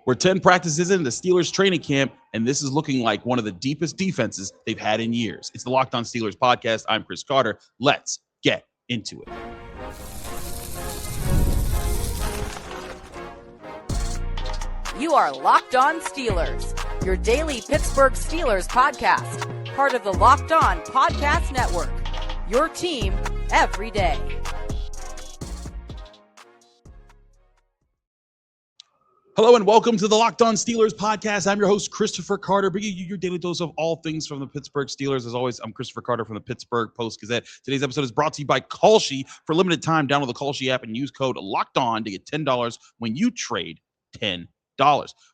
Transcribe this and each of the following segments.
We're 10 practices in the Steelers training camp, and this is looking like one of the deepest defenses they've had in years. It's the Locked On Steelers podcast. I'm Chris Carter. Let's get into it. You are Locked On Steelers, your daily Pittsburgh Steelers podcast, part of the Locked On Podcast Network, your team every day. Hello and welcome to the Locked On Steelers podcast. I'm your host, Christopher Carter, bringing you your daily dose of all things from the Pittsburgh Steelers. As always, I'm Christopher Carter from the Pittsburgh Post-Gazette. Today's episode is brought to you by Kalshi. For a limited time, download the Kalshi app and use code LOCKEDON to get $10 when you trade $10.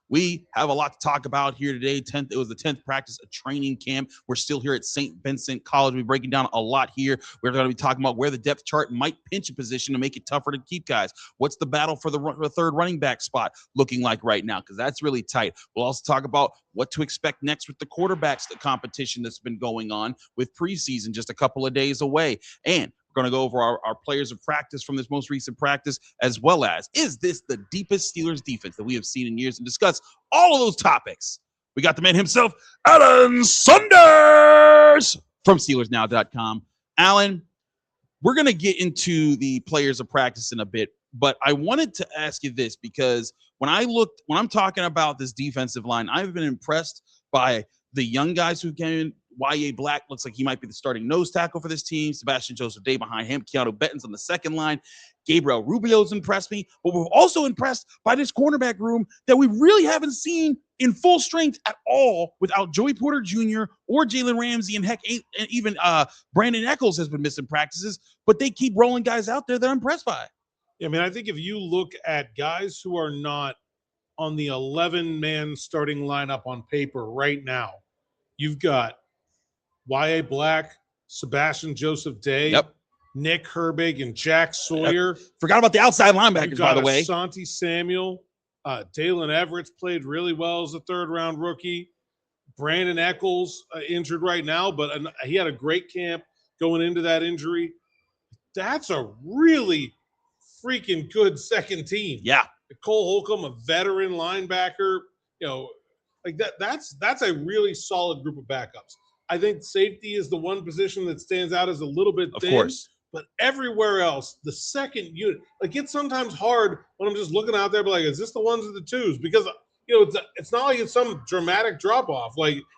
We have a lot to talk about here today. It was the 10th practice of training camp. We're still here at St. Vincent College. We're breaking down a lot here. We're going to be talking about where the depth chart might pinch a position to make it tougher to keep guys. What's the battle for the third running back spot looking like right now? Because that's really tight. We'll also talk about what to expect next with the quarterbacks, the competition that's been going on with preseason just a couple of days away. And we're going to go over our players of practice from this most recent practice, as well as, is this the deepest Steelers defense that we have seen in years, and discuss all of those topics. We got the man himself, Alan Saunders from SteelersNow.com. Alan, we're going to get into the players of practice in a bit, but I wanted to ask you this because when I'm talking about this defensive line, I've been impressed by the young guys who came in. Yahya Black looks like he might be the starting nose tackle for this team. Sebastian Joseph Day behind him. Keeanu Benton's on the second line. Gabriel Rubio's impressed me. But we're also impressed by this cornerback room that we really haven't seen in full strength at all without Joey Porter Jr. or Jalen Ramsey. And heck, even Brandon Nichols has been missing practices. But they keep rolling guys out there that I'm impressed by. Yeah, I mean, I think if you look at guys who are not on the 11-man starting lineup on paper right now, you've got Yahya Black, Sebastian Joseph Day, Nick Herbig, and Jack Sawyer. Forgot about the outside linebackers, by the way. Asante Samuel. Daylen Everett's played really well as a third-round rookie. Brandon Nichols injured right now, but he had a great camp going into that injury. That's a really freaking good second team. Yeah. Cole Holcomb, a veteran linebacker, that's a really solid group of backups. I think safety is the one position that stands out as a little bit thin. Of course. But everywhere else, the second unit, it's sometimes hard when I'm just looking out there, but is this the ones or the twos? Because it's not like it's some dramatic drop off.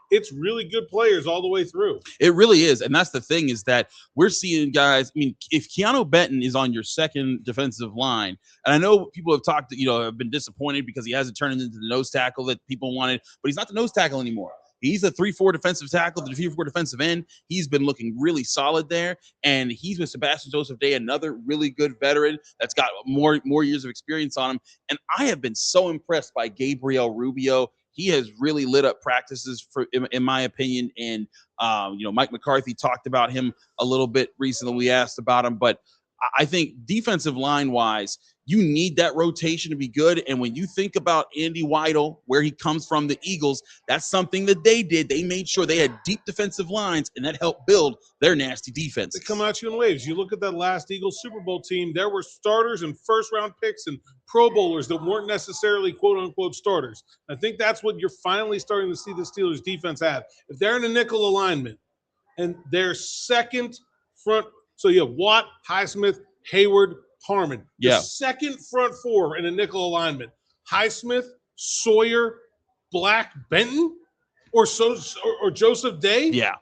It's really good players all the way through. It really is, and that's the thing is that we're seeing guys. I mean, if Keeanu Benton is on your second defensive line, and I know people have talked, have been disappointed because he hasn't turned into the nose tackle that people wanted, but he's not the nose tackle anymore. He's a 3-4 defensive tackle, the 3-4 defensive end. He's been looking really solid there, and he's with Sebastian Joseph Day, another really good veteran that's got more years of experience on him. And I have been so impressed by Gabriel Rubio. He has really lit up practices, in my opinion. And Mike McCarthy talked about him a little bit recently. We asked about him, but I think defensive line wise, you need that rotation to be good. And when you think about Andy Weidel, where he comes from, the Eagles, that's something that they did. They made sure they had deep defensive lines, and that helped build their nasty defense. They come at you in waves. You look at that last Eagles Super Bowl team, there were starters and first-round picks and Pro Bowlers that weren't necessarily quote-unquote starters. I think that's what you're finally starting to see the Steelers defense have. If they're in a nickel alignment and their second front, so you have Watt, Highsmith, Hayward, Harmon. Yeah. The second front four in a nickel alignment. Highsmith, Sawyer, Black, Benton, or Joseph Day. Yeah.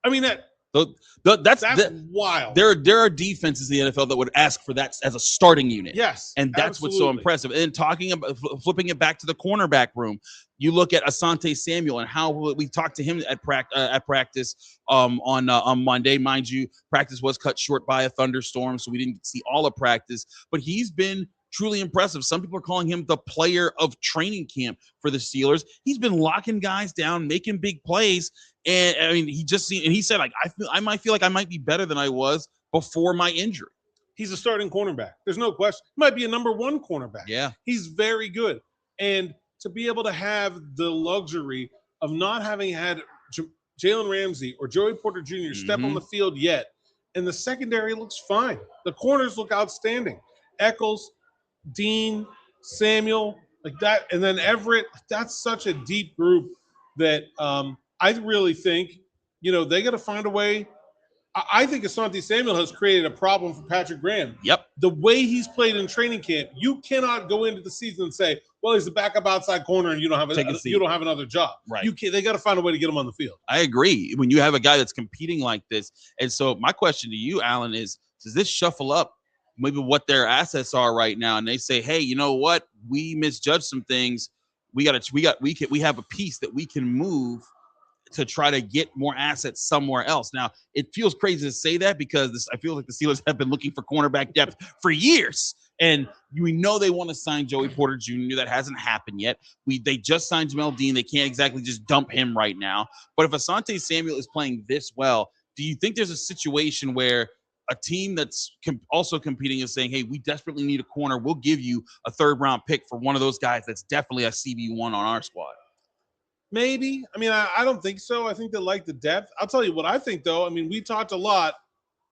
I mean, that's wild. There are defenses in the NFL that would ask for that as a starting unit. Yes. And that's absolutely. What's so impressive. And talking about flipping it back to the cornerback room, you look at Asante Samuel and how we talked to him at practice on Monday. Mind you, practice was cut short by a thunderstorm, so we didn't see all of practice. But he's been truly impressive. Some people are calling him the player of training camp for the Steelers. He's been locking guys down, making big plays. And I mean, he said, I might feel like I might be better than I was before my injury. He's a starting cornerback. There's no question. He might be a number one cornerback. Yeah. He's very good. And to be able to have the luxury of not having had Jalen Ramsey or Joey Porter Jr. step on the field yet, and the secondary looks fine. The corners look outstanding. Eccles, Dean, Samuel, like that. And then Everette, that's such a deep group that I really think, they got to find a way. I think Asante Samuel has created a problem for Patrick Graham. Yep. The way he's played in training camp, you cannot go into the season and say, well, he's a backup outside corner and you don't have another job. Right. They got to find a way to get him on the field. I agree. When you have a guy that's competing like this. And so my question to you, Alan, is does this shuffle up maybe what their assets are right now? And they say, hey, you know what? We misjudged some things. We have a piece that we can move to try to get more assets somewhere else. Now, it feels crazy to say that because I feel like the Steelers have been looking for cornerback depth for years. And we know they want to sign Joey Porter Jr. That hasn't happened yet. They just signed Jamel Dean. They can't exactly just dump him right now. But if Asante Samuel is playing this well, do you think there's a situation where a team that's also competing is saying, hey, we desperately need a corner. We'll give you a third-round pick for one of those guys that's definitely a CB1 on our squad? Maybe. I mean, I don't think so. I think they like the depth. I'll tell you what I think, though. I mean, we talked a lot,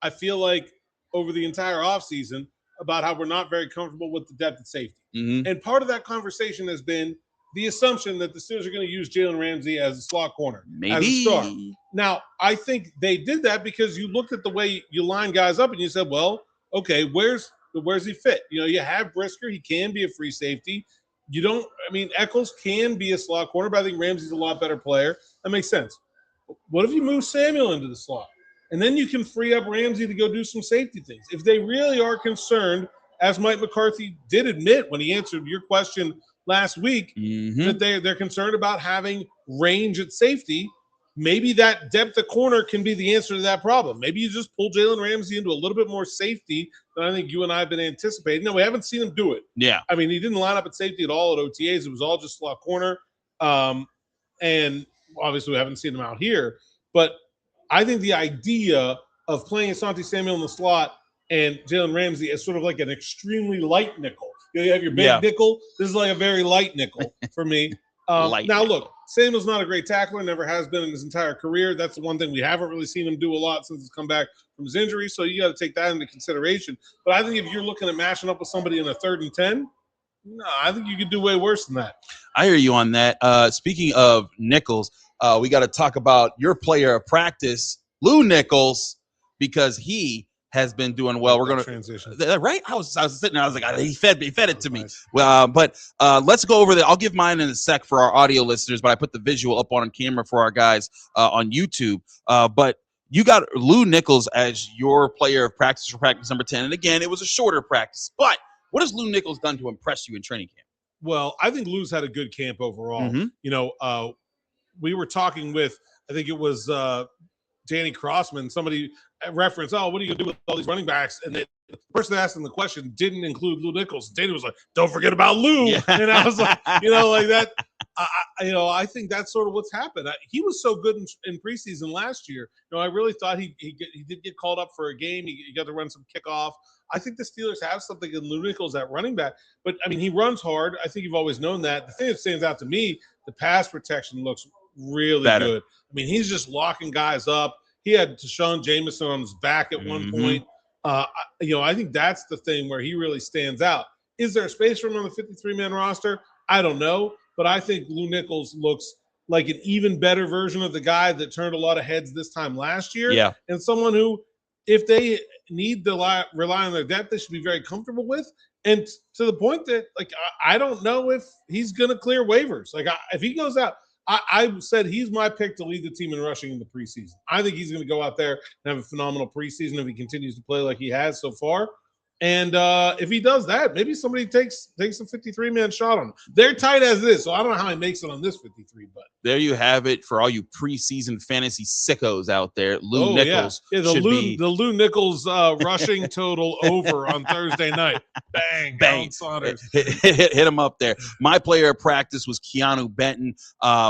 I feel like, over the entire offseason about how we're not very comfortable with the depth at safety. Mm-hmm. And part of that conversation has been the assumption that the Steelers are going to use Jalen Ramsey as a slot corner, as a star. Now, I think they did that because you looked at the way you line guys up and you said, well, okay, where's he fit? You have Brisker. He can be a free safety. Eccles can be a slot corner, but I think Ramsey's a lot better player. That makes sense. What if you move Samuel into the slot? And then you can free up Ramsey to go do some safety things. If they really are concerned, as Mike McCarthy did admit when he answered your question last week, that they're concerned about having range at safety, maybe that depth at corner can be the answer to that problem. Maybe you just pull Jalen Ramsey into a little bit more safety than I think you and I have been anticipating. No, we haven't seen him do it. Yeah. I mean, he didn't line up at safety at all at OTAs. It was all just slot corner. And obviously we haven't seen him out here. But I think the idea of playing Asante Samuel in the slot and Jalen Ramsey as sort of like an extremely light nickel. You have your big nickel. This is like a very light nickel for me. Now, look, Samuel's not a great tackler, never has been in his entire career. That's the one thing we haven't really seen him do a lot since he's come back from his injury, so you got to take that into consideration. But I think if you're looking at matching up with somebody in a 3rd and 10, no, I think you could do way worse than that. I hear you on that. Speaking of nickels, we got to talk about your player of practice, Lew Nichols, because he has been doing well. We're going to transition, right. I was sitting there. I was like, he fed it to me. Well, but let's go over that. I'll give mine in a sec for our audio listeners, but I put the visual up on camera for our guys on YouTube. But you got Lew Nichols as your player of practice for practice number 10, and again, it was a shorter practice. But what has Lew Nichols done to impress you in training camp? Well, I think Lew's had a good camp overall. We were talking with, I think it was Danny Crossman, somebody referenced, what are you going to do with all these running backs? And the person asking the question didn't include Lew Nichols. Danny was like, don't forget about Lew. Yeah. And I was like, like that. I think that's sort of what's happened. He was so good in preseason last year. I really thought he did get called up for a game. He got to run some kickoff. I think the Steelers have something in Lew Nichols at running back. But, he runs hard. I think you've always known that. The thing that stands out to me, the pass protection looks really good. He's just locking guys up. He had Deshaun Jameson on his back at one point. I think that's the thing where he really stands out. Is there a space for him on the 53-man roster? I don't know. But I think Lew Nichols looks like an even better version of the guy that turned a lot of heads this time last year. Yeah. And someone who, if they need to rely on their depth, they should be very comfortable with. And to the point that, I don't know if he's going to clear waivers. If he goes out, I said he's my pick to lead the team in rushing in the preseason. I think he's going to go out there and have a phenomenal preseason if he continues to play like he has so far. And if he does that, maybe somebody takes a 53-man shot on him. They're tight as it is, so I don't know how he makes it on this 53. But there you have it for all you preseason fantasy sickos out there. Lew Nichols should be the Lew Nichols rushing total over on Thursday night. Bang, bang, Saunders. Hit him up there. My player of practice was Keeanu Benton,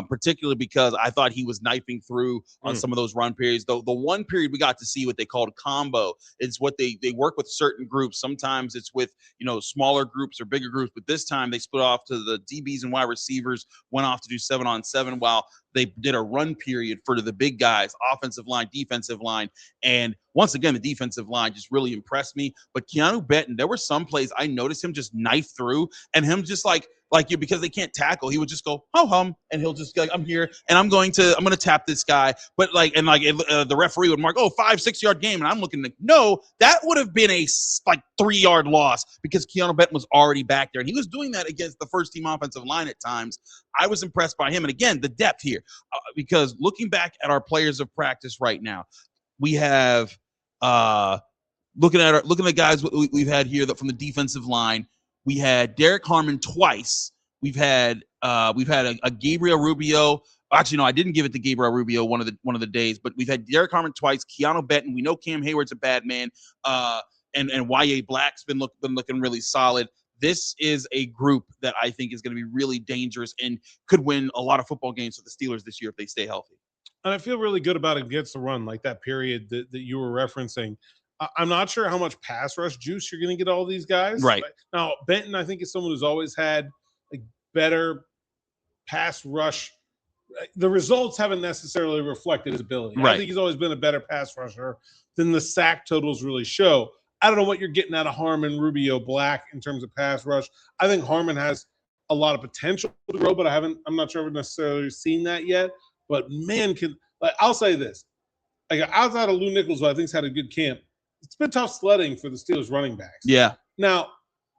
particularly because I thought he was knifing through on some of those run periods. The one period we got to see what they called combo. It's what they work with certain groups. Sometimes it's with, smaller groups or bigger groups, but this time they split off to the DBs and wide receivers, went off to do 7-on-7 while they did a run period for the big guys, offensive line, defensive line. And once again, the defensive line just really impressed me. But Keeanu Benton, there were some plays I noticed him just knife through and him just like you, because they can't tackle, he would just go hum, and he'll just go, like, I'm here, and I'm going to tap this guy. But the referee would mark 5-6 yard game, and I'm looking like, no, that would have been a 3-yard loss because Keeanu Benton was already back there, and he was doing that against the first team offensive line at times. I was impressed by him, and again, the depth here, because looking back at our players of practice right now, we have looking at the guys we've had here from the defensive line. We had Derrick Harmon twice. We've had a Gabriel Rubio. Actually, no, I didn't give it to Gabriel Rubio one of the days, but we've had Derrick Harmon twice. Keeanu Benton. We know Cam Hayward's a bad man. And Yahya Black's been looking really solid. This is a group that I think is going to be really dangerous and could win a lot of football games for the Steelers this year if they stay healthy. And I feel really good about it against the run, like that period that you were referencing. I'm not sure how much pass rush juice you're going to get all these guys. Right. Now, Benton, I think, is someone who's always had a better pass rush. The results haven't necessarily reflected his ability. Right. I think he's always been a better pass rusher than the sack totals really show. I don't know what you're getting out of Harmon, Rubio, Black in terms of pass rush. I think Harmon has a lot of potential to grow, but I'm not sure I've necessarily seen that yet. But man, I'll say this. Outside of Lew Nichols, who I think's had a good camp, it's been tough sledding for the Steelers running backs. Yeah. Now,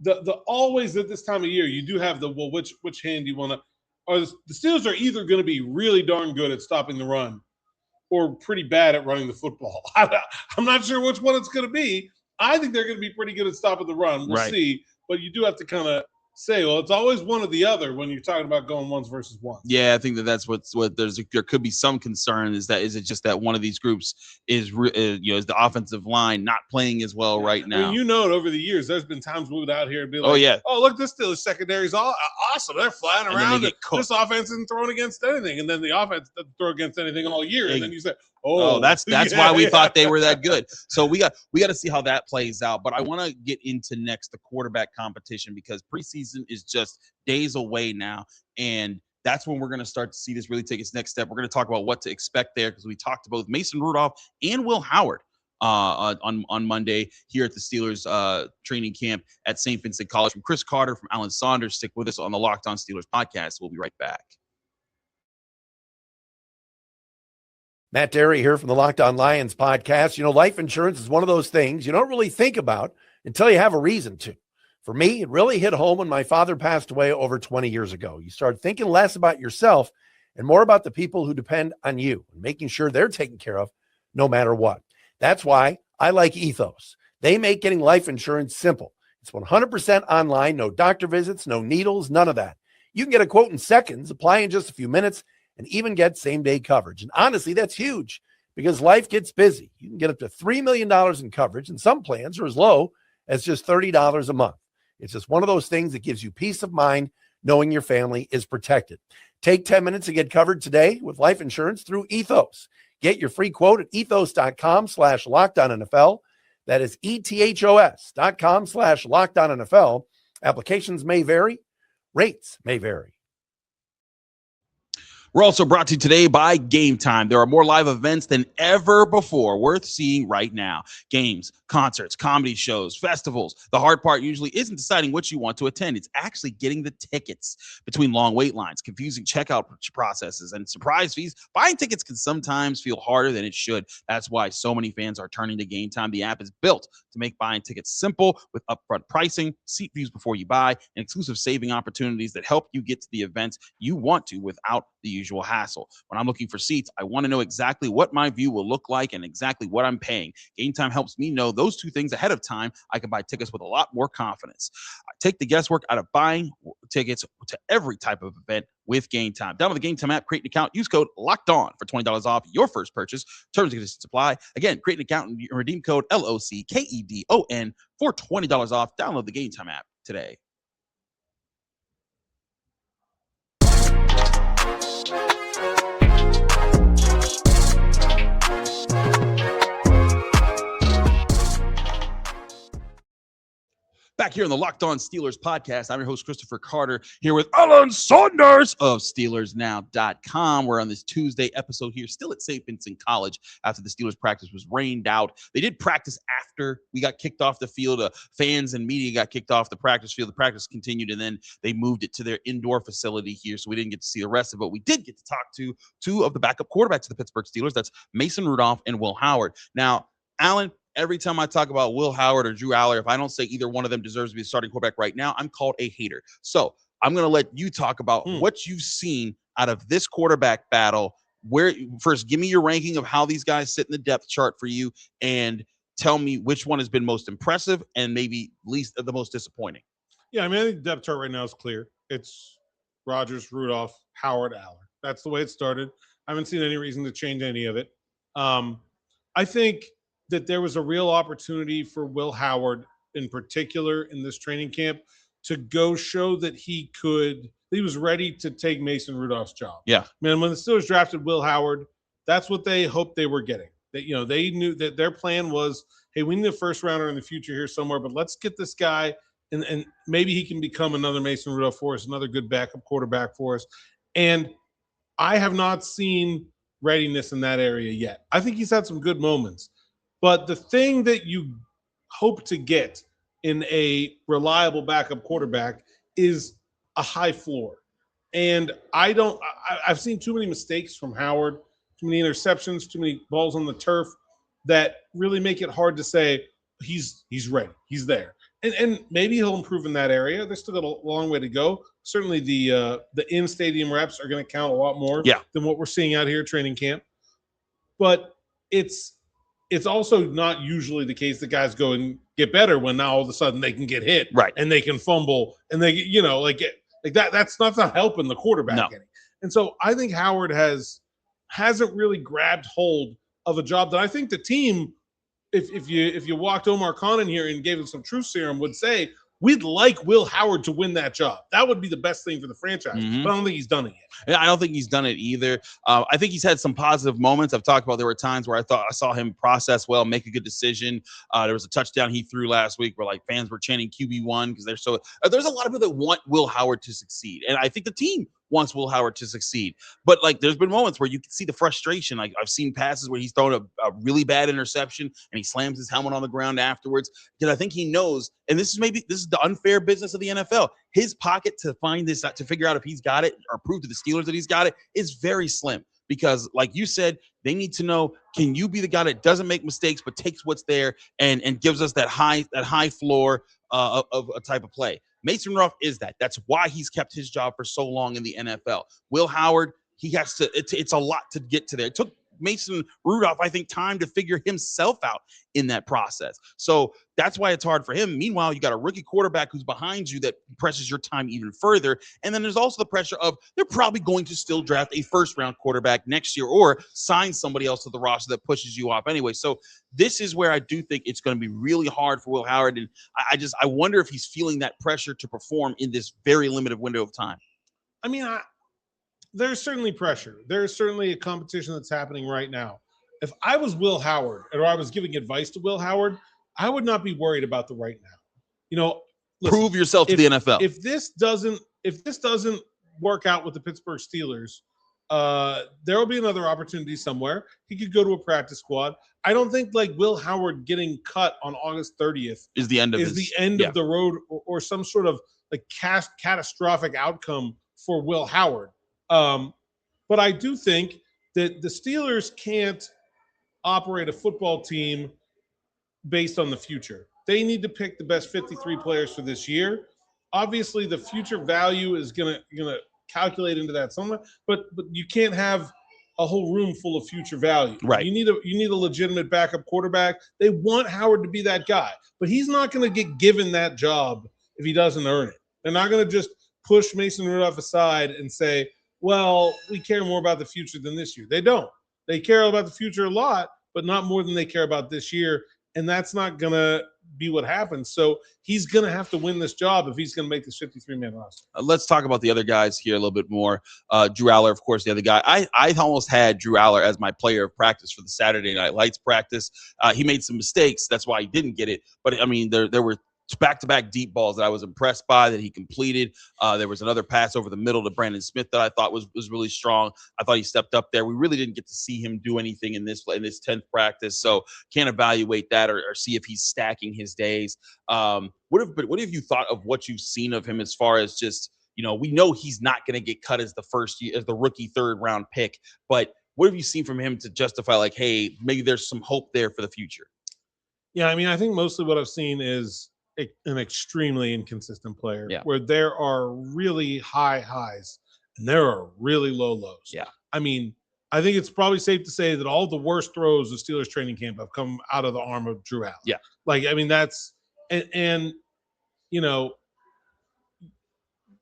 the always at this time of year, you do have which hand do you want to – or the Steelers are either going to be really darn good at stopping the run or pretty bad at running the football. I'm not sure which one it's going to be. I think they're going to be pretty good at stopping the run. We'll see. But you do have to kind of say, well, it's always one or the other when you're talking about going ones versus ones. Yeah, I think that's what there could be some concern is it just that one of these groups is the offensive line not playing as well right now. I mean, over the years, there's been times moved out here and be like, oh, look, this Steelers secondary's awesome. They're flying around. This offense isn't throwing against anything. And then the offense doesn't throw against anything all year. And then you say, that's why we thought they were that good. So we got to see how that plays out. But I want to get into next the quarterback competition because preseason is just days away now. And that's when we're going to start to see this really take its next step. We're going to talk about what to expect there because we talked to both Mason Rudolph and Will Howard on Monday here at the Steelers training camp at St. Vincent College. From Chris Carter, from Alan Saunders, stick with us on the Locked On Steelers podcast. We'll be right back. Matt Derry here from the Locked On Lions podcast. Life insurance is one of those things you don't really think about until you have a reason to. For me, it really hit home when my father passed away over 20 years ago. You start thinking less about yourself and more about the people who depend on you and making sure they're taken care of no matter what. That's why I like Ethos. They make getting life insurance simple. It's 100% online, no doctor visits, no needles, none of that. You can get a quote in seconds, apply in just a few minutes, and even get same-day coverage. And honestly, that's huge because life gets busy. You can get up to $3 million in coverage, and some plans are as low as just $30 a month. It's just one of those things that gives you peace of mind knowing your family is protected. Take 10 minutes to get covered today with life insurance through Ethos. Get your free quote at ethos.com/LockedOnNFL. That is ethos.com/LockedOnNFL. Applications may vary. Rates may vary. We're also brought to you today by Game Time. There are more live events than ever before worth seeing right now. Games, concerts, comedy shows, festivals. The hard part usually isn't deciding which you want to attend. It's actually getting the tickets. Between long wait lines, confusing checkout processes, and surprise fees, buying tickets can sometimes feel harder than it should. That's why so many fans are turning to Game Time. The app is built to make buying tickets simple with upfront pricing, seat views before you buy, and exclusive saving opportunities that help you get to the events you want to without the usual hassle. When I'm looking for seats, I want to know exactly what my view will look like and exactly what I'm paying. Game Time helps me know those two things ahead of time. I can buy tickets with a lot more confidence. I take the guesswork out of buying tickets to every type of event with Game Time. Download the Game Time app, create an account, use code LOCKEDON for $20 off your first purchase. Terms and conditions apply. Again, create an account and redeem code LOCKEDON for $20 off. Download the Game Time app today. back here on the Locked On Steelers podcast. I'm your host, Christopher Carter, here with Alan Saunders of SteelersNow.com. We're on this Tuesday episode here, still at St. Vincent College after the Steelers practice was rained out. They did practice after we got kicked off the field. Fans and media got kicked off the practice field. The practice continued, and then they moved it to their indoor facility here, so we didn't get to see the rest of it. We did get to talk to two of the backup quarterbacks of the Pittsburgh Steelers. That's Mason Rudolph and Will Howard. Now, Alan, every time I talk about Will Howard or Drew Allar, if I don't say either one of them deserves to be the starting quarterback right now, I'm called a hater. So I'm going to let you talk about what you've seen out of this quarterback battle. Where first, give me your ranking of how these guys sit in the depth chart for you, and tell me which one has been most impressive and maybe least the most disappointing. Yeah, I mean, I think the depth chart right now is clear. It's Rodgers, Rudolph, Howard, Allar. That's the way it started. I haven't seen any reason to change any of it. I think that there was a real opportunity for Will Howard in particular in this training camp to go show that he was ready to take Mason Rudolph's job. Yeah. Man, when the Steelers drafted Will Howard, that's what they hoped they were getting. That, you know, they knew that their plan was, hey, we need a first rounder in the future here somewhere, but let's get this guy and maybe he can become another Mason Rudolph for us, another good backup quarterback for us. And I have not seen readiness in that area yet. I think he's had some good moments. But the thing that you hope to get in a reliable backup quarterback is a high floor. And I've seen too many mistakes from Howard, too many interceptions, too many balls on the turf that really make it hard to say he's ready. He's there. And maybe he'll improve in that area. There's still got a long way to go. Certainly the in-stadium reps are going to count a lot more than what we're seeing out here at training camp. But it's also not usually the case that guys go and get better when now all of a sudden they can get hit, right, and they can fumble, and they, you know, like that. That's not helping the quarterback any. And so I think Howard hasn't really grabbed hold of a job that I think the team, if you walked Omar Khan in here and gave him some truth serum, would say we'd like Will Howard to win that job. That would be the best thing for the franchise. But I don't think he's done it yet. I don't think he's done it either. I think he's had some positive moments. I've talked about there were times where I thought I saw him process well, make a good decision. There was a touchdown he threw last week where like fans were chanting QB1 because there's a lot of people that want Will Howard to succeed. And I think the team wants Will Howard to succeed. But like there's been moments where you can see the frustration. Like I've seen passes where he's thrown a really bad interception and he slams his helmet on the ground afterwards. Because I think he knows, and this is the unfair business of the NFL. His pocket to find this, to figure out if he's got it or prove to the Steelers that he's got it, is very slim. Because like you said, they need to know, can you be the guy that doesn't make mistakes but takes what's there and gives us that high floor of a type of play. Mason Rudolph is that. That's why he's kept his job for so long in the NFL. Will Howard, he has to, it's a lot to get to there. It took Mason Rudolph, I think, time to figure himself out in that process. So that's why it's hard for him. Meanwhile, you got a rookie quarterback who's behind you that presses your time even further. And then there's also the pressure of they're probably going to still draft a first-round quarterback next year or sign somebody else to the roster that pushes you off anyway. So this is where I do think it's going to be really hard for Will Howard. And I wonder if he's feeling that pressure to perform in this very limited window of time. I mean, there's certainly pressure. There's certainly a competition that's happening right now. If I was Will Howard or I was giving advice to Will Howard, I would not be worried about the right now. You know, listen, prove yourself to the NFL. If this doesn't work out with the Pittsburgh Steelers, there will be another opportunity somewhere. He could go to a practice squad. I don't think like Will Howard getting cut on August 30th is the end of the road or some sort of like catastrophic outcome for Will Howard. But I do think that the Steelers can't operate a football team based on the future. They need to pick the best 53 players for this year. Obviously, the future value is gonna calculate into that somewhere, but you can't have a whole room full of future value. Right. You need a legitimate backup quarterback. They want Howard to be that guy, but he's not going to get given that job if he doesn't earn it. They're not going to just push Mason Rudolph aside and say, well, we care more about the future than this year. They don't. They care about the future a lot, but not more than they care about this year. And that's not going to be what happens. So he's going to have to win this job if he's going to make this 53-man roster. Let's talk about the other guys here a little bit more. Drew Allar, of course, the other guy. I almost had Drew Allar as my player of practice for the Saturday Night Lights practice. He made some mistakes. That's why he didn't get it. But, I mean, there were back-to-back deep balls that I was impressed by that he completed. There was another pass over the middle to Brandon Smith that I thought was really strong. I thought he stepped up there. We really didn't get to see him do anything in this 10th practice, so can't evaluate that or see if he's stacking his days. What have you thought of what you've seen of him as far as just, we know he's not going to get cut as the rookie 3rd round pick, but what have you seen from him to justify like, hey, maybe there's some hope there for the future? Yeah, I mean, I think mostly what I've seen is an extremely inconsistent player where there are really high highs and there are really low lows. Yeah. I mean, I think it's probably safe to say that all the worst throws of Steelers training camp have come out of the arm of Drew Allar. Yeah. Like, I mean, that's and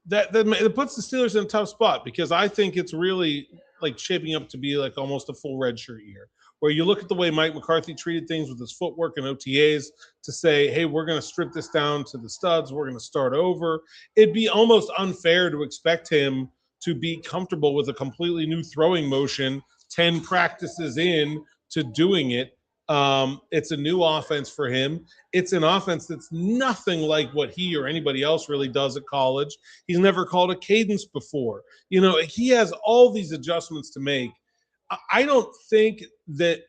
that it puts the Steelers in a tough spot because I think it's really like shaping up to be like almost a full redshirt year, where you look at the way Mike McCarthy treated things with his footwork and OTAs to say, hey, we're going to strip this down to the studs. We're going to start over. It'd be almost unfair to expect him to be comfortable with a completely new throwing motion 10 practices in to doing it. It's a new offense for him. It's an offense that's nothing like what he or anybody else really does at college. He's never called a cadence before. He has all these adjustments to make. I don't think that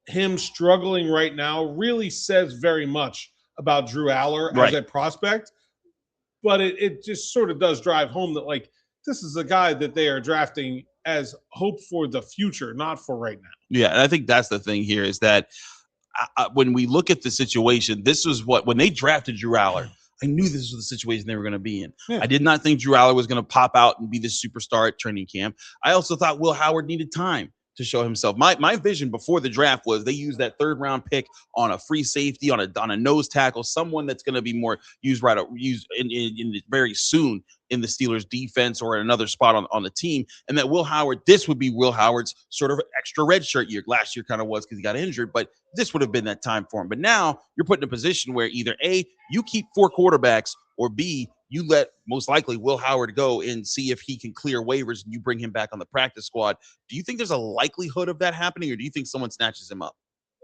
him struggling right now really says very much about Drew Allar as a prospect, but it just sort of does drive home that, like, this is a guy that they are drafting as hope for the future, not for right now. Yeah, and I think that's the thing here is that when we look at the situation, this was when they drafted Drew Allar, I knew this was the situation they were going to be in. Yeah. I did not think Drew Allar was going to pop out and be the superstar at training camp. I also thought Will Howard needed time to show himself. My vision before the draft was they use that 3rd round pick on a free safety, on a nose tackle, someone that's going to be more used very soon in the Steelers defense or in another spot on the team. And that this would be Will Howard's sort of extra redshirt year. Last year kind of was because he got injured, but this would have been that time for him. But now you're put in a position where either A, you keep 4 quarterbacks, or B, you let most likely Will Howard go and see if he can clear waivers and you bring him back on the practice squad. Do you think there's a likelihood of that happening, or do you think someone snatches him up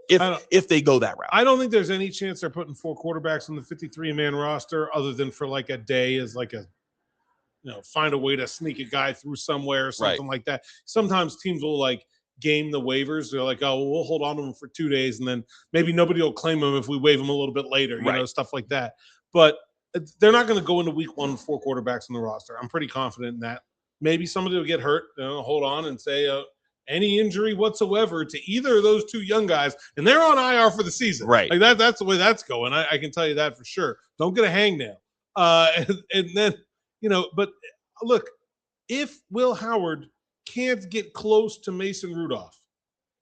if they go that route? I don't think there's any chance they're putting 4 quarterbacks on the 53-man roster other than for like a day as like a, find a way to sneak a guy through somewhere or something like that. Sometimes teams will like game the waivers. They're like, oh, we'll hold on to him for 2 days and then maybe nobody will claim him if we waive him a little bit later, stuff like that. But they're not going to go into week 1 with 4 quarterbacks on the roster. I'm pretty confident in that. Maybe somebody will get hurt, hold on and say any injury whatsoever to either of those 2 young guys, and they're on IR for the season. Right. Like that's the way that's going. I can tell you that for sure. Don't get a hangnail. And then, but look, if Will Howard can't get close to Mason Rudolph,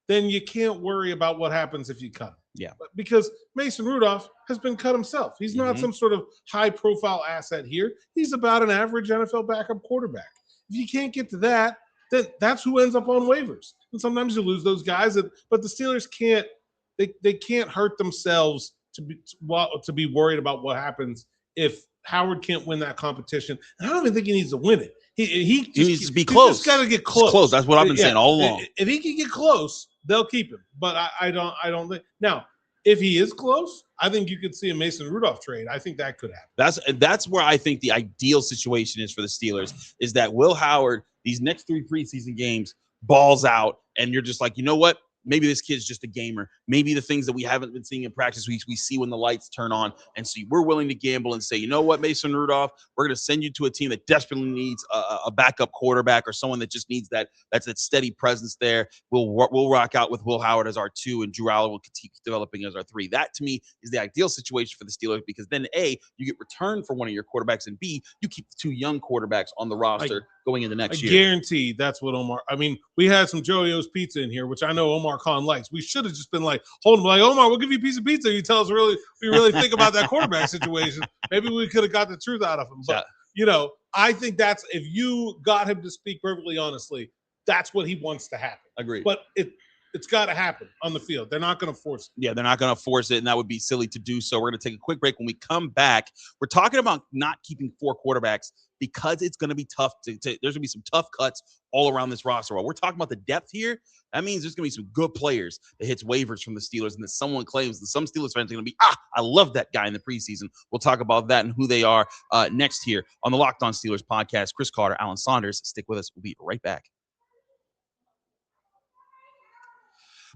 then you can't worry about what happens if you cut him. Yeah. Because Mason Rudolph has been cut himself. He's not some sort of high-profile asset here. He's about an average NFL backup quarterback. If you can't get to that, then that's who ends up on waivers. And sometimes you lose those guys. But the Steelers can't – they can't hurt themselves to be worried about what happens if Howard can't win that competition. And I don't even think he needs to win it. He needs to be close. He's just got to get close. Close. That's what I've been saying all along. If he can get close, they'll keep him. But I don't think now. If he is close, I think you could see a Mason Rudolph trade. I think that could happen. That's where I think the ideal situation is for the Steelers is that Will Howard, these next 3 preseason games, balls out, and you're just like, you know what? Maybe this kid's just a gamer. Maybe the things that we haven't been seeing in practice, we see when the lights turn on. And so we're willing to gamble and say, you know what, Mason Rudolph, we're going to send you to a team that desperately needs a backup quarterback or someone that just needs that steady presence there. We'll rock out with Will Howard as our 2, and Drew Allar will keep developing as our 3. That, to me, is the ideal situation for the Steelers because then, A, you get return for one of your quarterbacks, and B, you keep the 2 young quarterbacks on the roster going into next year. I guarantee that's what Omar – I mean, we had some Joey O's pizza in here, which I know Omar Khan likes. We should have just been like, hold him, like, Omar, we'll give you a piece of pizza. You tell us we really think about that quarterback situation. Maybe we could have got the truth out of him. But, I think that's – if you got him to speak perfectly honestly, that's what he wants to happen. Agreed. But it's got to happen on the field. They're not going to force it. Yeah, they're not going to force it, and that would be silly to do so. We're going to take a quick break. When we come back, we're talking about not keeping 4 quarterbacks because it's going to be tough. There's going to be some tough cuts all around this roster. While we're talking about the depth here, that means there's going to be some good players that hits waivers from the Steelers and that someone claims that some Steelers fans are going to be, I love that guy in the preseason. We'll talk about that and who they are next here on the Locked On Steelers podcast. Chris Carter, Alan Saunders. Stick with us. We'll be right back.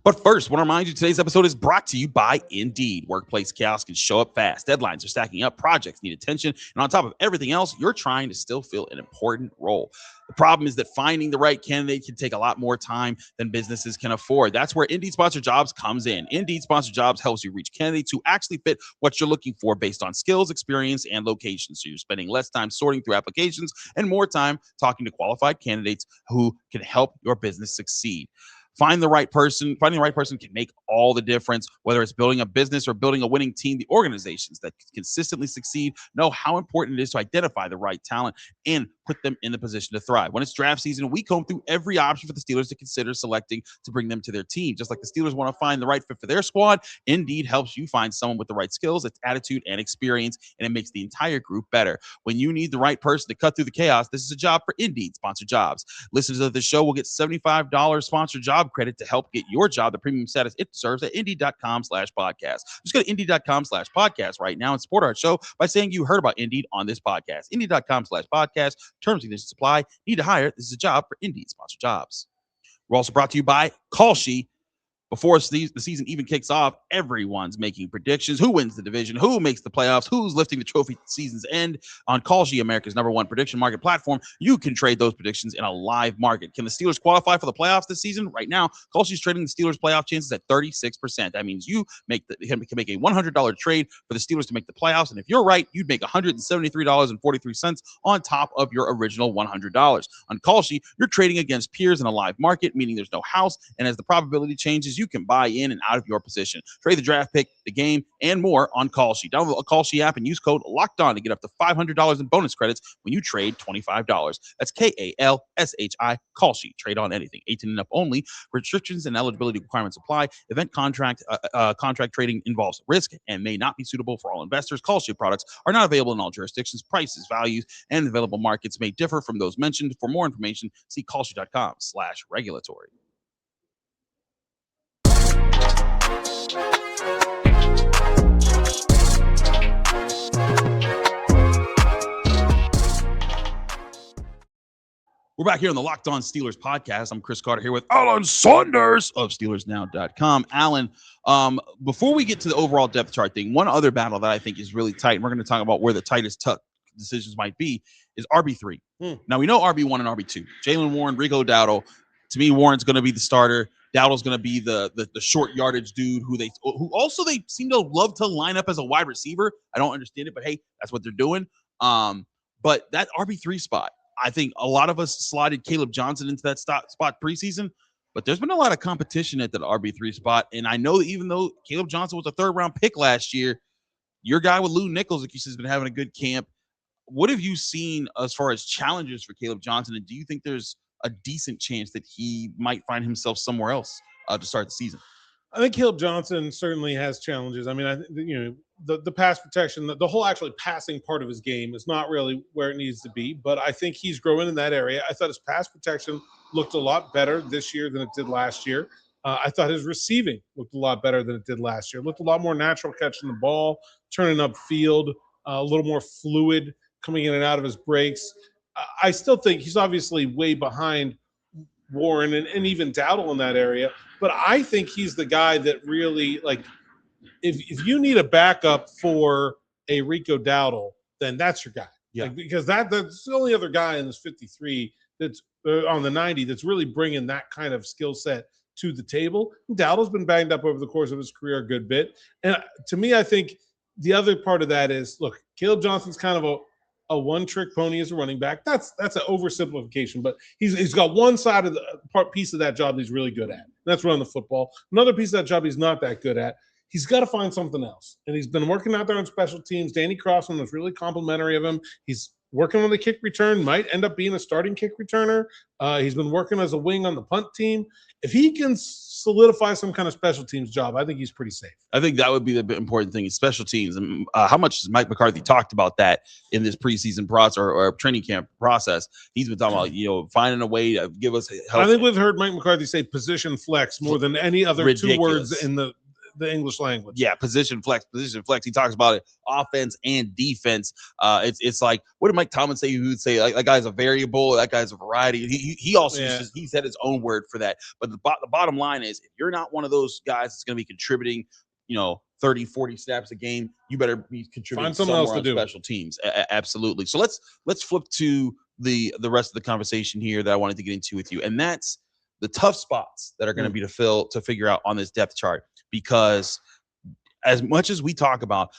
But first, I want to remind you today's episode is brought to you by Indeed. Workplace chaos can show up fast. Deadlines are stacking up. Projects need attention. And on top of everything else, you're trying to still fill an important role. The problem is that finding the right candidate can take a lot more time than businesses can afford. That's where Indeed Sponsored Jobs comes in. Indeed Sponsored Jobs helps you reach candidates who actually fit what you're looking for based on skills, experience, and location. So you're spending less time sorting through applications and more time talking to qualified candidates who can help your business succeed. Finding the right person can make all the difference, whether it's building a business or building a winning team. The organizations that consistently succeed know how important it is to identify the right talent and put them in the position to thrive. When it's draft season, we comb through every option for the Steelers to consider selecting to bring them to their team. Just like the Steelers want to find the right fit for their squad, Indeed helps you find someone with the right skills, attitude, and experience, and it makes the entire group better. When you need the right person to cut through the chaos, this is a job for Indeed Sponsored Jobs. Listeners of the show will get $75 sponsored job credit to help get your job the premium status it deserves at Indeed.com/podcast. Just go to Indeed.com/podcast right now and support our show by saying you heard about Indeed on this podcast. Indeed.com/podcast. Terms and conditions apply. Need to hire. This is a job for Indeed Sponsored Jobs. We're also brought to you by Kalshi. Before the season even kicks off, everyone's making predictions. Who wins the division? Who makes the playoffs? Who's lifting the trophy at the season's end? On Kalshi, America's #1 prediction market platform, you can trade those predictions in a live market. Can the Steelers qualify for the playoffs this season? Right now, Kalshi's trading the Steelers' playoff chances at 36%. That means you can make a $100 trade for the Steelers to make the playoffs. And if you're right, you'd make $173.43 on top of your original $100. On Kalshi, you're trading against peers in a live market, meaning there's no house. And as the probability changes, you can buy in and out of your position. Trade the draft pick, the game, and more on Kalshi. Download the Kalshi app and use code LOCKEDON to get up to $500 in bonus credits when you trade $25. That's KALSHI, Kalshi. Trade on anything. 18 and up only. Restrictions and eligibility requirements apply. Event contract trading involves risk and may not be suitable for all investors. Kalshi products are not available in all jurisdictions. Prices, values, and available markets may differ from those mentioned. For more information, see Kalshi.com/regulatory. We're back here on the Locked On Steelers podcast. I'm Chris Carter here with Alan Saunders of SteelersNow.com. Alan, before we get to the overall depth chart thing, one other battle that I think is really tight, and we're going to talk about where the tightest decisions might be, is RB3. Now, we know RB1 and RB2. Jalen Warren, Rico Dowdle. To me, Warren's going to be the starter. Dowdle's going to be the short yardage dude who also they seem to love to line up as a wide receiver. I don't understand it, but hey, that's what they're doing. But that RB3 spot, I think a lot of us slotted Kaleb Johnson into that spot preseason, but there's been a lot of competition at that RB3 spot. And I know that even though Kaleb Johnson was a 3rd-round pick last year, your guy with Lew Nichols, like you said, has been having a good camp. What have you seen as far as challenges for Kaleb Johnson? And do you think there's a decent chance that he might find himself somewhere else to start the season? I think Kaleb Johnson certainly has challenges. I mean, the pass protection, the whole actually passing part of his game is not really where it needs to be, but I think he's growing in that area. I thought his pass protection looked a lot better this year than it did last year. I thought his receiving looked a lot better than it did last year. Looked a lot more natural catching the ball, turning up field, a little more fluid coming in and out of his breaks. I still think he's obviously way behind Warren and even Dowdle in that area, but I think he's the guy that really, like, if you need a backup for a Rico Dowdle, then that's your guy. Yeah. Because that's the only other guy in this 53 that's on the 90 that's really bringing that kind of skill set to the table. Dowdle's been banged up over the course of his career a good bit. And to me, I think the other part of that is, look, Kaleb Johnson's kind of a one-trick pony as a running back. That's an oversimplification, but he's got one side of the piece of that job he's really good at. And that's running the football. Another piece of that job he's not that good at. He's got to find something else. And he's been working out there on special teams. Danny Crossman was really complimentary of him. He's working on the kick return, might end up being a starting kick returner. He's been working as a wing on the punt team. If he can solidify some kind of special teams job, I think he's pretty safe. I think that would be the important thing is special teams. And how much has Mike McCarthy talked about that in this preseason process or training camp process? He's been talking about, finding a way to give us help. I think we've heard Mike McCarthy say position flex more than any other Ridiculous. 2 words in the English language. Yeah, position flex. He talks about it, offense and defense. It's like, what did Mike Tomlin say? He would say, like, that guy's a variable, that guy's a variety. He also he said his own word for that. But the bottom line is, if you're not one of those guys that's going to be contributing, 30, 40 snaps a game, you better be contributing Find someone else to do special teams. Absolutely. So let's flip to the rest of the conversation here that I wanted to get into with you, and that's the tough spots that are going to be to figure out on this depth chart. Because as much as we talk about,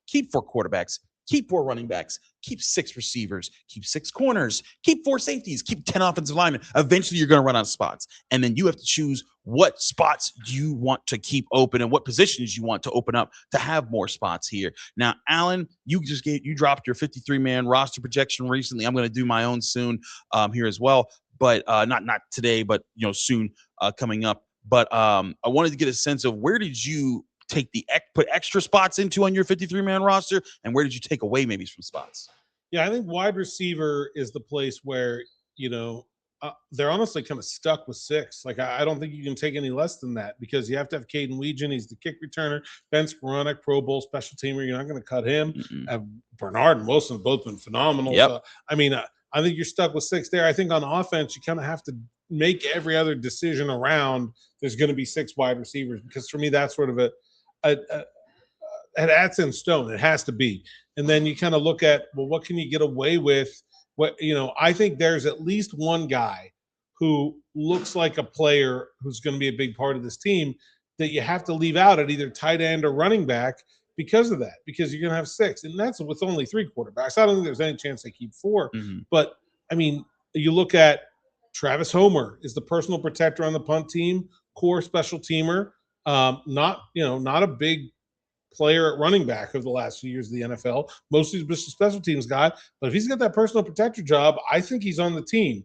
keep 4 quarterbacks, keep 4 running backs, keep 6 receivers, keep 6 corners, keep 4 safeties, keep 10 offensive linemen, eventually you're going to run out of spots. And then you have to choose what spots you want to keep open and what positions you want to open up to have more spots here. Now, Alan, you dropped your 53-man roster projection recently. I'm going to do my own soon here as well, but not today, but soon coming up. But I wanted to get a sense of, where did you put extra spots into on your 53-man roster, and where did you take away maybe some spots? Yeah, I think wide receiver is the place where, they're honestly kind of stuck with 6. Like, I don't think you can take any less than that, because you have to have Caden Weegan. He's the kick returner. Ben Skoranek, Pro Bowl special teamer. You're not going to cut him. Bernard and Wilson have both been phenomenal. Yep. So, I think you're stuck with 6 there. I think on offense, you kind of have to make every other decision around there's going to be 6 wide receivers, because for me, that's sort of that's in stone. It has to be. And then you kind of look at, well, what can you get away with? I think there's at least one guy who looks like a player who's going to be a big part of this team that you have to leave out at either tight end or running back because of that, because you're going to have 6. And that's with only 3 quarterbacks. I don't think there's any chance they keep 4. But, you look at Travis Homer is the personal protector on the punt team, core special teamer, not a big player at running back over the last few years of the NFL, mostly just a special teams guy. But if he's got that personal protector job, I think he's on the team.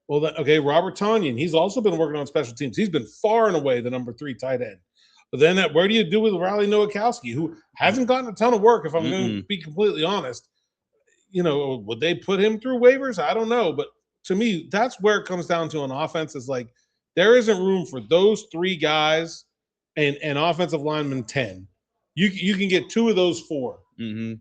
Well, Robert Tonyan, he's also been working on special teams. He's been far and away the number 3 tight end. But then where do you do with Riley Nowakowski, who hasn't gotten a ton of work, if I'm going to be completely honest? Would they put him through waivers? I don't know. But to me, that's where it comes down to on offense, is like, there isn't room for those 3 guys and offensive lineman 10. You can get 2 of those 4,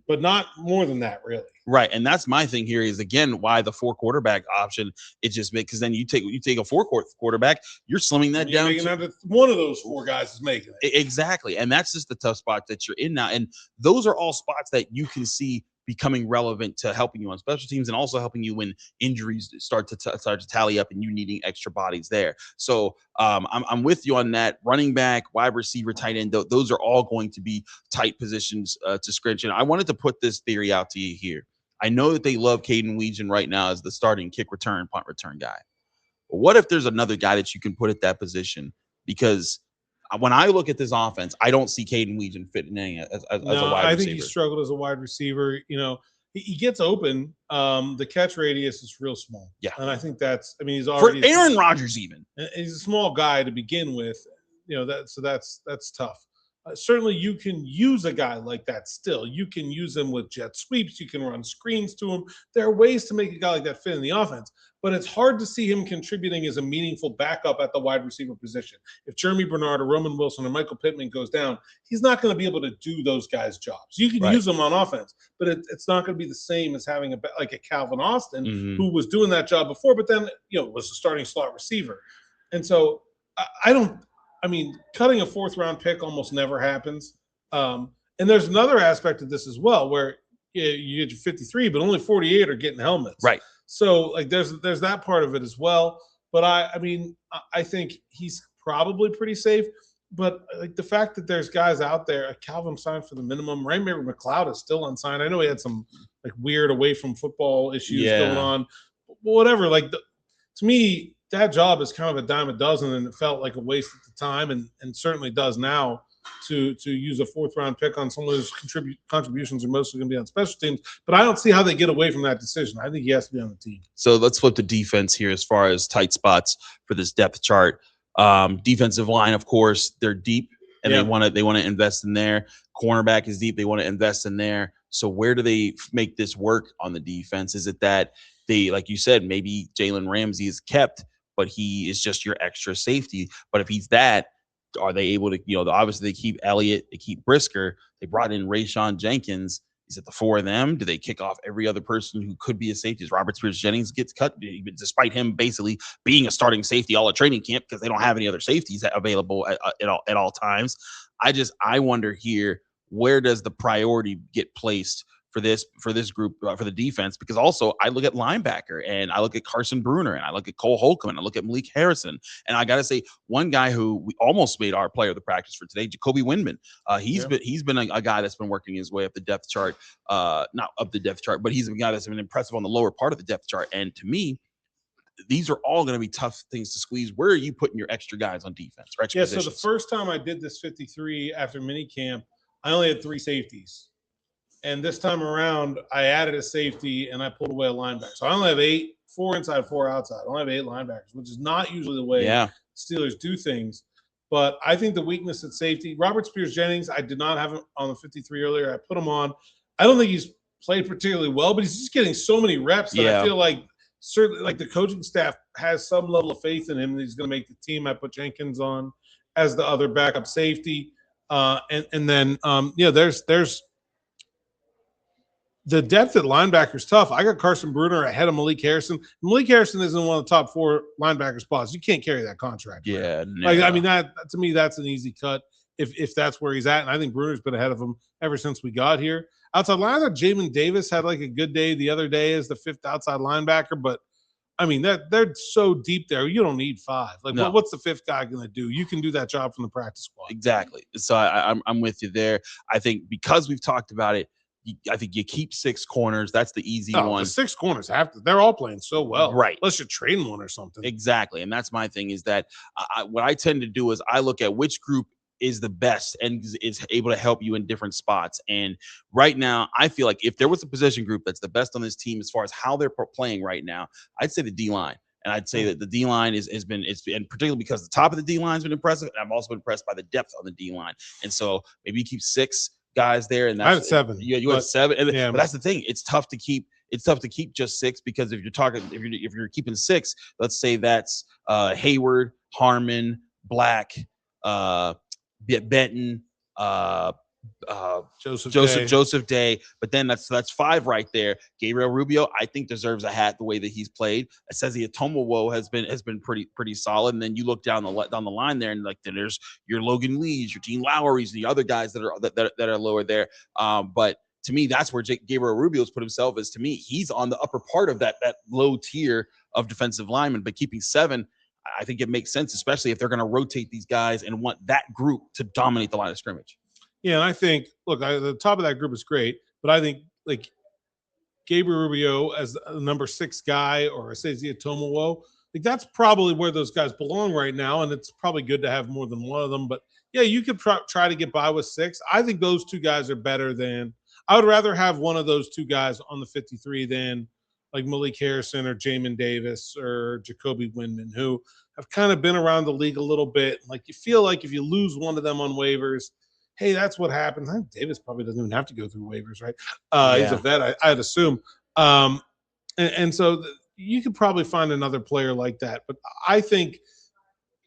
but not more than that, really. Right, and that's my thing here is, again, why the 4 quarterback option. It just makes, because then you take a 4 quarterback, you're slimming that down. One of those 4 guys is making it. Exactly, and that's just the tough spot that you're in now. And those are all spots that you can see becoming relevant to helping you on special teams, and also helping you when injuries start to tally up and you needing extra bodies there. So I'm with you on that. Running back, wide receiver, tight end, those are all going to be tight positions to scratch in. I wanted to put this theory out to you here. I know that they love Caden Weegan right now as the starting kick return, punt return guy. But what if there's another guy that you can put at that position? Because when I look at this offense, I don't see Caden Weegan fitting in as a wide receiver. I think he struggled as a wide receiver. He gets open. The catch radius is real small. Yeah. And I think he's already – for Aaron Rodgers even. He's a small guy to begin with. That's tough. Certainly you can use a guy like that still. You can use him with jet sweeps. You can run screens to him. There are ways to make a guy like that fit in the offense. But it's hard to see him contributing as a meaningful backup at the wide receiver position. If Jeremy Bernard or Roman Wilson or Michael Pittman goes down, he's not going to be able to do those guys' jobs. You can use them on offense, but it's not going to be the same as having a Calvin Austin who was doing that job before, but then was a starting slot receiver. And so cutting a 4th-round pick almost never happens. And there's another aspect of this as well, where you get your 53, but only 48 are getting helmets. Right. So there's that part of it as well. But I think he's probably pretty safe. But the fact that there's guys out there, Calvin signed for the minimum. Raymond McLeod is still unsigned. I know he had some weird away from football issues going on. But whatever. To me, that job is kind of a dime a dozen, and it felt like a waste at the time, and certainly does now. to use a 4th-round pick on someone whose contributions are mostly going to be on special teams. But I don't see how they get away from that decision. I think he has to be on the team. So let's flip to defense here as far as tight spots for this depth chart. Defensive line, of course, they're deep, and they want to invest in there. Cornerback is deep; they want to invest in there. So where do they make this work on the defense? Is it that they, like you said, maybe Jalen Ramsey is kept, but he is just your extra safety? But if he's that, are they able to, obviously they keep Elliott, they keep Brisker, they brought in Rayshon Jenkins. Is it the 4 of them? Do they kick off every other person who could be a safety? As Robert Spears-Jennings gets cut, despite him basically being a starting safety all at training camp because they don't have any other safeties available at all times. I wonder here, where does the priority get placed for this group, for the defense? Because also I look at linebacker and I look at Carson Bruner and I look at Cole Holcomb and I look at Malik Harrison. And I got to say, one guy who we almost made our player of the practice for today, Jacoby Windman. He's been a guy that's been working his way up the depth chart, not up the depth chart, but he's a guy that's been impressive on the lower part of the depth chart. And to me, these are all going to be tough things to squeeze. Where are you putting your extra guys on defense? Or extra positions? So the first time I did this 53 after minicamp, I only had 3 safeties. And this time around, I added a safety and I pulled away a linebacker. So I only have 8, 4 inside, 4 outside. I only have 8 linebackers, which is not usually the way Steelers do things. But I think the weakness at safety, Robert Spears-Jennings, I did not have him on the 53 earlier. I put him on. I don't think he's played particularly well, but he's just getting so many reps that I feel like certainly like the coaching staff has some level of faith in him that he's going to make the team. I put Jenkins on as the other backup safety. And then there's the depth at linebacker is tough. I got Carson Bruner ahead of Malik Harrison. Malik Harrison isn't one of the top 4 linebacker spots. You can't carry that contract. Yeah. That to me, that's an easy cut if that's where he's at. And I think Bruner's been ahead of him ever since we got here. Outside line, I thought Jamin Davis had like a good day the other day as the 5th outside linebacker, but I mean, they're so deep there. You don't need 5. What's the 5th guy going to do? You can do that job from the practice squad. Exactly. So I'm with you there. I think because we've talked about it, I think you keep 6 corners. That's the easy one. The 6 corners they're all playing so well. Right. Unless you're trading one or something. Exactly. And that's my thing is that what I tend to do is I look at which group is the best and is able to help you in different spots. And right now, I feel like if there was a position group that's the best on this team as far as how they're playing right now, I'd say the D-line. And I'd say that the D-line has been, and particularly because the top of the D-line has been impressive, and I'm also been impressed by the depth on the D-line. And so maybe you keep 6 guys there, and that's, I had 7. You had 7, but that's the thing. It's tough to keep just 6 because if you're keeping 6, let's say that's Hayward, Harmon, Black, Benton, Joseph Day, but then that's 5 right there. Gabriel Rubio, I think, deserves a hat the way that he's played. It says the Atomowo has been pretty solid. And then you look down the line there, and then there's your Logan Lees, your Gene Lowery's, and the other guys that are lower there. But to me, that's where Gabriel Rubio's put himself. Is to me, he's on the upper part of that low tier of defensive linemen. But keeping 7, I think it makes sense, especially if they're going to rotate these guys and want that group to dominate the line of scrimmage. Yeah, and I think, the top of that group is great, but I think, Gabriel Rubio as the number 6 guy or Asante Atomowo, that's probably where those guys belong right now, and it's probably good to have more than one of them. But, yeah, you could try to get by with 6. I think those 2 guys are better than – I would rather have one of those 2 guys on the 53 than – like Malik Harrison or Jamin Davis or Jacoby Windman, who have kind of been around the league a little bit. You feel like if you lose one of them on waivers, hey, that's what happens. I think Davis probably doesn't even have to go through waivers, right? He's a vet, I'd assume. And so you could probably find another player like that. But I think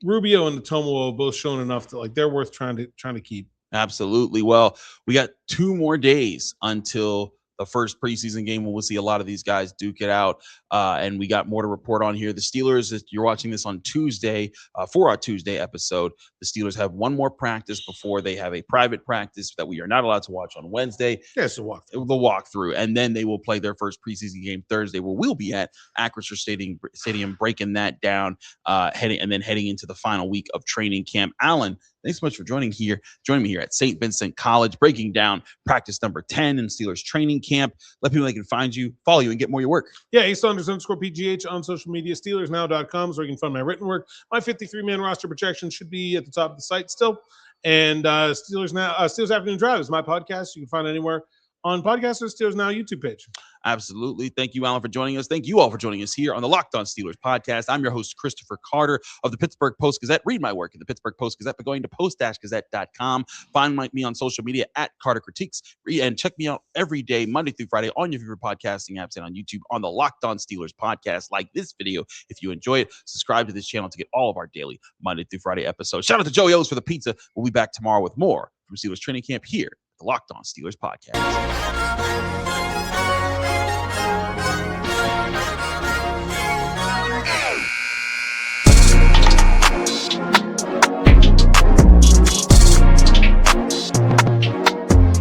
Rubio and Atomowo have both shown enough that they're worth trying to keep. Absolutely. Well, we got 2 more days until the first preseason game when we'll see a lot of these guys duke it out. And we got more to report on here. The Steelers, if you're watching this on Tuesday, for our Tuesday episode, the Steelers have one more practice before they have a private practice that we are not allowed to watch on Wednesday. Yes, the walkthrough. And then they will play their first preseason game Thursday, where we'll be at Acrisure Stadium breaking that down, heading into the final week of training camp. Alan, thanks so much for joining me here at St. Vincent College, breaking down practice number 10 in Steelers training camp. Let people know they can find you, follow you, and get more of your work. Yeah, Saunders_PGH on social media, SteelersNow.com, so you can find my written work. My 53-man roster projection should be at the top of the site still. And Steelers Afternoon Drive is my podcast. You can find it anywhere on podcasts or Steelers Now YouTube page. Absolutely. Thank you, Alan, for joining us. Thank you all for joining us here on the Locked On Steelers podcast. I'm your host, Christopher Carter of the Pittsburgh Post-Gazette. Read my work at the Pittsburgh Post-Gazette by going to post-gazette.com. Find me on social media at Carter Critiques. And check me out every day, Monday through Friday, on your favorite podcasting apps and on YouTube on the Locked On Steelers podcast. Like this video if you enjoy it. Subscribe to this channel to get all of our daily Monday through Friday episodes. Shout out to Joey O's for the pizza. We'll be back tomorrow with more from Steelers training camp here at the Locked On Steelers podcast.